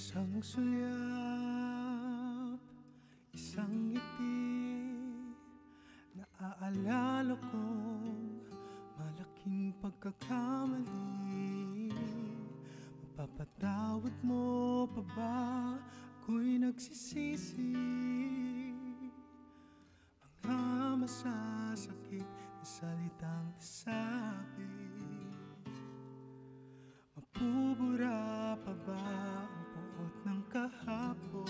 Isang sulyap, isang ngiti, naaalala kong malaking pagkakamali. Mapapatawad mo pa ba? Ako'y nagsisisi. Mga masasakit na salitang nasabi, mapubura pa ba ang puot ng kahapon?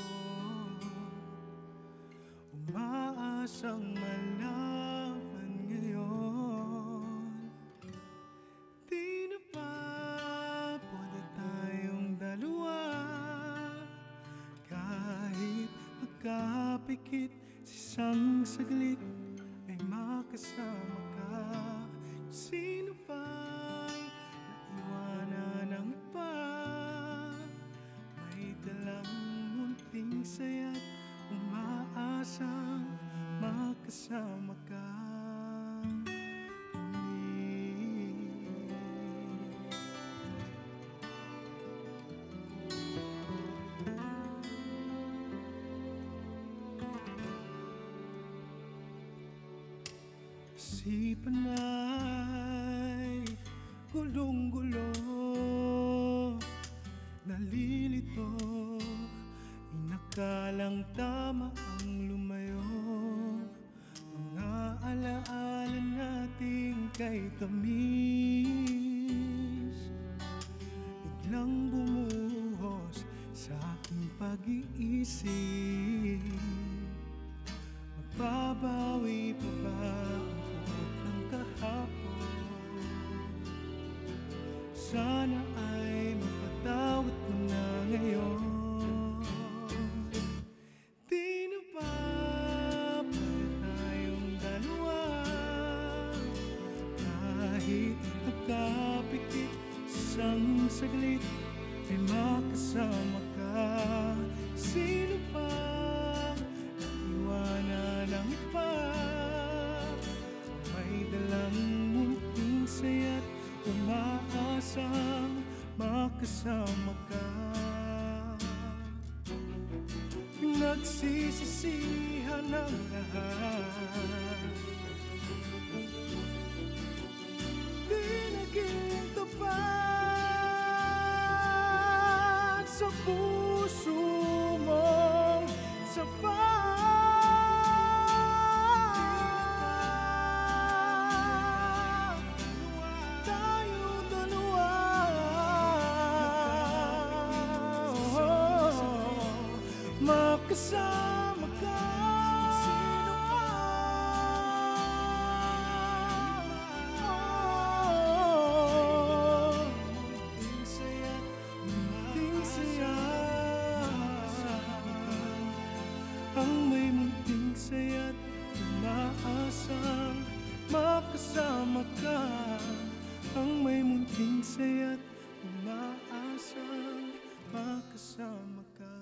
Umaasang malaman ngayon, di na ba pwede tayong dalawa? Kahit magkapikit sa isang saglit ay makasama ka. Sino bang naiwanan ng iba? May dalang munting saya't umaasang makasama ka muli. Isipan ay gulong-gulo, nalilito, inakalang tama ang lumayo. Mga alaala nating kay tamis, biglang bumuhos sa aking pag-iisip. Mababawi pa ba ang puot ng kahapon? Sana ay mapatawad mo na ngayon. Di na ba pwede tayong dalawa? Kahit magkapikit isang saglit ay makasama ka. Sino bang naiwanan ng iba? May dalang munting saya't umaasang makasama ka. Nagsisisihan ng lahat, di naging tapat sa puso mong sapat. Tayong dalawa, makasama ka. Sino pa? Munting saya't munting saya, ang may munting saya't umaasang makasama ka. Ang may munting saya't umaasang makasama ka.